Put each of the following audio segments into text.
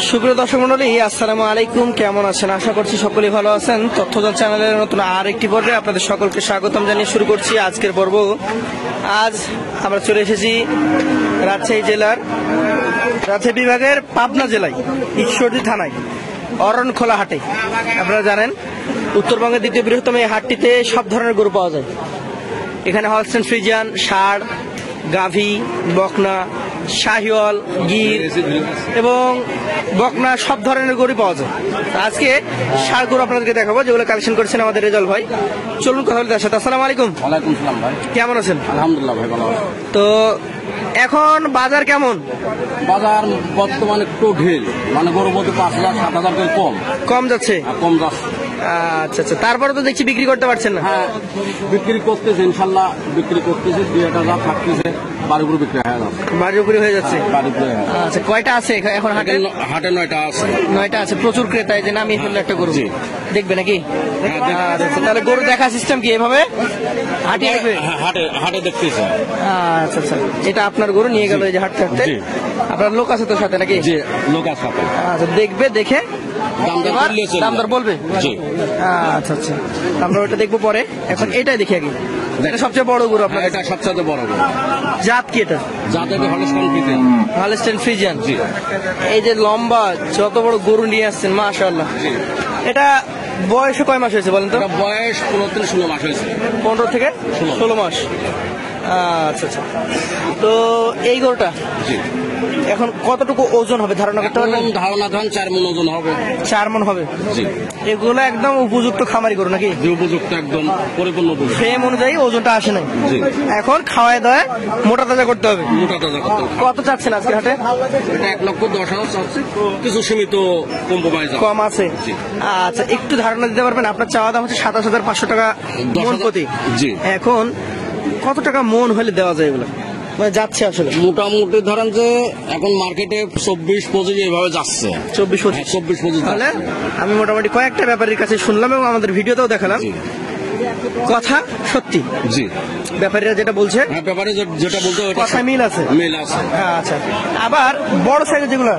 সুপ্রিয় দর্শক মন্ডলী, আসসালামু আলাইকুম। কেমন আছেন? আশা করছি সকলেই ভালো আছেন। তথ্যজাল চ্যানেলের নতুন আর একটি পর্বে আপনাদের সকলকে স্বাগতম জানিয়ে শুরু করছি আজকের পর্ব। আজ আমরা চলে এসেছি রাজশাহী জেলার রাজশাহী বিভাগের পাবনা জেলায় ঈশ্বরদী থানায় অরণখোলা হাটে। আপনারা জানেন উত্তরবঙ্গের দ্বিতীয় বৃহত্তম এই হাটটিতে সব ধরনের গরু পাওয়া যায়। এখানে হলস্টেইন ফ্রিজিয়ান, ষাঁড়, গাভী, বকনা, শাহিওয়াল, গির এবং বকনা সব ধরনের গরু পাওয়া যায়। আজকে ষাঁড় গরু আপনাদেরকে দেখাবো, যেগুলো কালেকশন করেছেন আমাদের রেজাল ভাই। চলুন কথা বলতে আসে। আসসালামু আলাইকুম। ওয়ালাইকুম সালাম ভাই, কেমন আছেন? আলহামদুলিল্লাহ ভাই, ভালো আছি। তো এখন বাজার কেমন? বাজার বর্তমানে একটু ঢিল, মানে গরু বলতে 5,000-7,000 করে কম যাচ্ছে? কম যাচ্ছে। আচ্ছা আচ্ছা, তারপরে তো দেখছি বিক্রি করতে পারছেন না। হ্যাঁ, বিক্রি করতেছে, ইনশাল্লাহ বিক্রি করতেছে। 2-1,000 থাকতেছে, বাড়ির উপরে বিক্রি হয়ে যাচ্ছে। বাড়ির উপরে হয়ে যাচ্ছে? বাড়ির উপরে। আচ্ছা, কয়টা আছে এখন হাটে? হাটে 9টা আছে। 9টা আছে। প্রচুর ক্রেতা, এই যে নামিয়ে ফেললো একটা গরু। দেখবে নাকি? আচ্ছা, তাহলে গরু দেখা সিস্টেম কি এভাবে হাটে দেখবে? হাটে দেখতেছে। আচ্ছা আচ্ছা, এটা আপনার গরু নিয়ে গেল এই যে হাটতে হাটতে। আপনার লোক আছে তো সাথে নাকি? জি, লোক আছে। আচ্ছা, দেখবে, দেখে দামদার বলবে। জি। আচ্ছা আচ্ছা, আমরা ওটা দেখবো পরে। এখন এটাই দেখি আগে। এটা সবচেয়ে বড় গরু আপনার? এটা সবচেয়ে বড় গরু। জাত কি এটা? জাত এটা হলস্টেইন ফ্রিজিয়ান। Holstein Friesian. জি। এই যে লম্বা যত বড় গরু নিয়ে আসছেন, মাশাআল্লাহ। এটা বয়সে কয় মাস হয়েছে বলেন তো? বয়স 15-16 মাস হয়েছে। 15 থেকে 16 মাস। আচ্ছা আচ্ছা, তো এই গরুটা জি এখন কতটুকু ওজন হবে ধারণা করতে পারবেন? ধারণা 4 মণ ওজন হবে। 4 মণ হবে? জি। এগুলো একদম উপযুক্ত খামারি গরু নাকি? যে উপযুক্ত, একদম পরিপূর্ণ উপযুক্ত। ফ্রেম অনুযায়ী ওজনটা আসে নাই। জি। এখন খাওয়ায় দাওয়ায় মোটা তাজা করতে হবে। মোটা তাজা করতে হবে। কত চাচ্ছেন আজকে হাটে? এটা 1,10,000 চাচ্ছে, কিছু সীমিত কম্প্রোমাইজ কম আছে। জি। আচ্ছা, একটু ধারণা দিতে পারবেন? আপনার চাওয়া দাম হচ্ছে 27,500 টাকা মণ প্রতি। জি। এখন কত টাকা মণ হলে দেওয়া যায় এগুলো, মানে যাচ্ছে আসলে? মোটামুটি ধরেন যে এখন মার্কেটে 24-25 এভাবে যাচ্ছে। 24-25? 24-25। তাহলে আমি মোটামুটি কয়েকটা ব্যাপারীর কাছে শুনলাম এবং আমাদের ভিডিওতেও দেখালাম, কথা সত্যি। জি। ব্যাপারীরা যেটা বলছে, হ্যাঁ, ব্যাপারে যেটা বলতে কথা মিল আছে। মিল আছে। আচ্ছা, আবার বড় সাইজের যেগুলো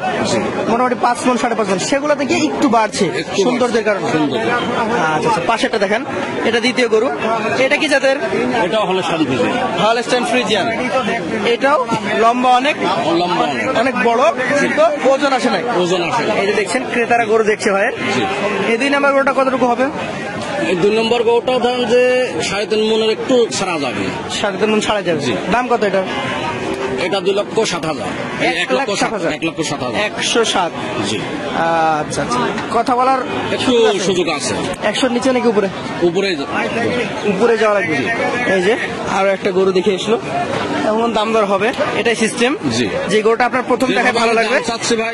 মোটামুটি 5 মণ 5.5 মণ, সেগুলো থেকে একটু বাড়ছে সৌন্দর্যের কারণে। আচ্ছা আচ্ছা, পাশেরটা দেখেন, এটা দ্বিতীয় গরু। এটা কি জাতের? এটাও হলস্টেইন ফ্রিজিয়ান। Holstein Friesian. এটাও লম্বা অনেক, অনেক বড়, কিন্তু ওজন আসে নাই। ওজন আসে। এই যে দেখছেন, ক্রেতারা গরু দেখছে ভাইয়ের। এই 2 নম্বর গরুটা কতটুকু হবে? এই 2 নম্বর গরুটাও ধরেন যে 3.5 মণের একটু ছাড়া যাবে। 3.5 মণ ছাড়া যাবে। দাম কত এটা? এটা 2,07,000। 1,07,000। 1,07,000। 107। জি। আচ্ছা আচ্ছা, কথা বলার একটু সুযোগ আছে। 100 নিচে নাকি উপরে? উপরে যাওয়া লাগবে। এই যে আরো একটা গরু দেখে এসলো, এমন দাম দর হবে, এটাই সিস্টেম। জি। যে গরুটা আপনার প্রথম দেখায় ভালো লাগবে। চাচ্ছি ভাই,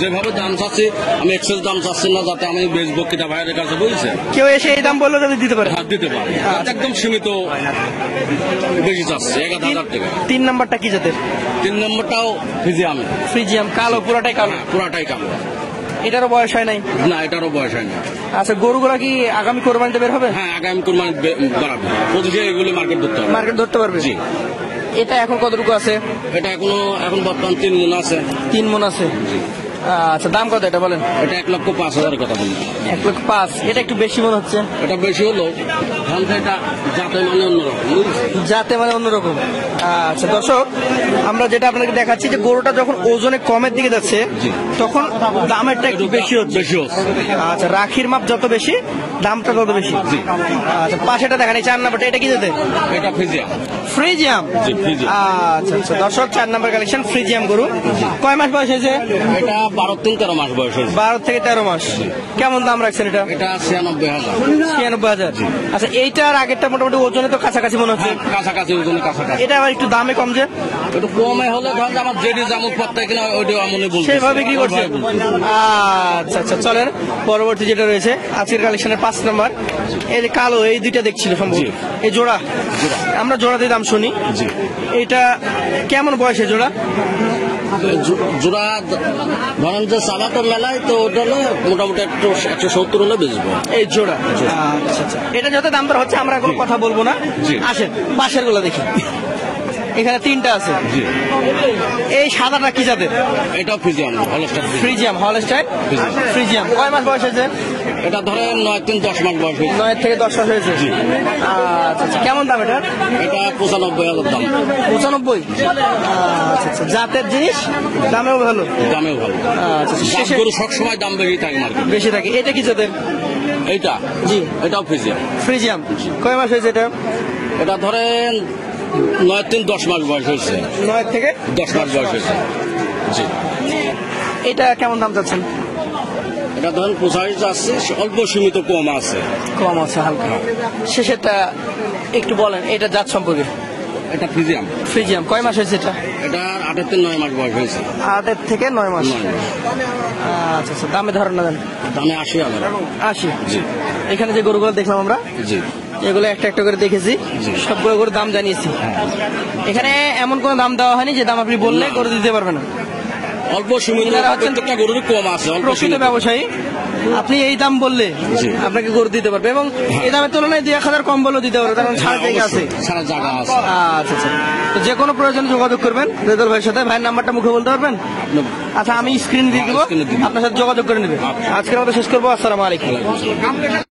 যেভাবে দাম চাচ্ছি আমি এক্সেস দাম চাচ্ছি না, যাতে আমি বেচবো কিনা ভাইয়ের কাছে, বুঝছেন? কেউ এসে এই দাম বললো যদি দিতে পারে? হ্যাঁ, দিতে পারে। একদম সীমিত বেশি চাচ্ছি, 1,000 টাকা। 3 নম্বরটা কি জাতের? 3 নম্বরটাও ফ্রিজিয়াম। ফ্রিজিয়াম, কালো, পুরাটাই কালো? পুরাটাই কালো। এটারও বয়স হয় নাই? না, এটারও বয়স হয় না। আচ্ছা, গরুগুলা কি আগামী কোরবানিতে বের হবে? হ্যাঁ, আগামী কোরবানি বাড়াবে। প্রতিদিন এগুলো মার্কেট ধরতে হবে। মার্কেট ধরতে পারবে? জি। এটা এখন কতটুকু আছে? এটা এখন বর্তমান 3 মণ আছে। 3 মণ আছে। আচ্ছা, দাম কত এটা বলেন? এটা 1,05,000 কথা বলি। 1,05,000। এটা একটু বেশি মনে হচ্ছে। এটা বেশি হলো, এটা যাতে মানে অন্যরকম। যাতে মানে অন্যরকম। আচ্ছা দর্শক, আমরা যেটা আপনাকে দেখাচ্ছি যে গরুটা যখন ওজনে কমের দিকে যাচ্ছে তখন দামেরটা একটু বেশি হচ্ছে। আচ্ছা, রাখির মাপ যত বেশি দামটা তত বেশি। আচ্ছা, পাশেটা দেখেন, এই 4 নাম্বারটা, এটা কি জাতের? এটা ফ্রিজিয়াম। ফ্রিজিয়াম। আচ্ছা আচ্ছা, দর্শক 4 নাম্বার কালেকশন ফ্রিজিয়াম গরু। কয় মাস বয়স হয়েছে? এটা 12-13 মাস বয়স হয়েছে। 12 থেকে 13 মাস। কেমন দাম রাখছেন এটা? এটা 96,000। 96,000। আচ্ছা, এইটার আগেরটা মোটামুটি ওজনে তো কাছাকাছি মনে হচ্ছে। কাছাকাছি ওজনে কাছাকাছি। এটা আবার একটু দামে কম যে? একটু কমে হলে ধরেন আমার যেটি যেমন পত্তা কিনা ওইটা আমনে বলছি, সেভাবে বিক্রি করছে। আচ্ছা আচ্ছা, চলেন পরবর্তী যেটা রয়েছে আজকের কালেকশনের 5 নম্বর। এই যে কালো, এই দুইটা দেখছিল সম্ভব, এই জোড়া। আমরা জোড়াতে দাম শুনি। এটা কেমন বয়সে জোড়া? জোড়া ধরেন যে সালাতো মেলায় তো ওটা মোটামুটি 170 হলে বেচবো এই জোড়া। আচ্ছা আচ্ছা, এটা যত দাম দর হচ্ছে আমরা এখন কথা বলবো না। আসেন পাশের গুলো দেখি। এখানে তিনটা আছে। জি। এই সাদাটা কি জাতের? এটাও ফ্রিজিয়ান হলস্টার। ফ্রিজিয়াম হলস্টাইন ফ্রিজিয়াম। কয় মাস বয়স হয়েছে? এটা ধরেন 9-10 মাস বয়স হয়েছে। 9 থেকে 10 মাস হয়েছে। জি। আচ্ছা আচ্ছা, কেমন দাম এটা? এটা 95,000 দাম। 95। আচ্ছা আচ্ছা, জাতের জিনিস দামেও ভালো। দামেও ভালো। আচ্ছা জাত শেষে গরু সবসময় দাম বেশি থাকে মার্কেটে। বেশি থাকে। এটা কি জাতের? এইটা জি এটাও ফ্রিজিয়ান। ফ্রিজিয়াম। কয় মাস হয়েছে এটা? এটা ধরেন 9-10 মাস বয়স হয়েছে। 9 থেকে 10 মাস বয়স হয়েছে। জি। এটা কেমন দাম চাচ্ছেন? এটা ধরেন 85 আছে, অল্প সীমিত কম আছে। কম আছে হালকা। শেষেরটা একটু বলেন এটা জাত সম্পর্কে। এটা ফ্রিজিয়াম। ফ্রিজিয়াম। কয় মাস হয়েছে এটা? এটা 8 থেকে 9 মাস বয়স হয়েছে। 8 থেকে 9 মাস। 9 মাস। আচ্ছা আচ্ছা, দামে ধারণা দেন। দামে 80,000। 80। জি। এখানে যে গরুগুলো দেখলাম আমরা, জি। এগুলো একটা একটা করে দেখেছি, জি। সবগুলো গরুর দাম জানিয়েছি। এখানে এমন কোনো দাম দেওয়া হয়নি যে দাম আপনি বললে না। গরু দিতে পারবেন না। অল্প সীমিত, এনারা হচ্ছেন প্রত্যেকটা গরুর কম আছে, অল্প প্রকৃত সীমিত। ব্যবসায়ী, আপনি এই দাম বললে জি। আপনাকে গরু দিতে পারবে এবং এই দামের তুলনায় 2-1000 কম বলেও দিতে পারবে, কারণ ছাড় জায়গা আছে। সারা জায়গা আছে। আচ্ছা আচ্ছা, তো যে কোনো প্রয়োজনে যোগাযোগ করবেন রেদল ভাইয়ের সাথে। ভাইয়ের নাম্বারটা মুখে বলতে পারবেন? আচ্ছা, আমি স্ক্রিন দিয়ে দিব, স্ক্রিনে দিয়ে দিন। আপনার সাথে যোগাযোগ করে নেবে। আজকের মতো শেষ করবো। আসসালামু আলাইকুম।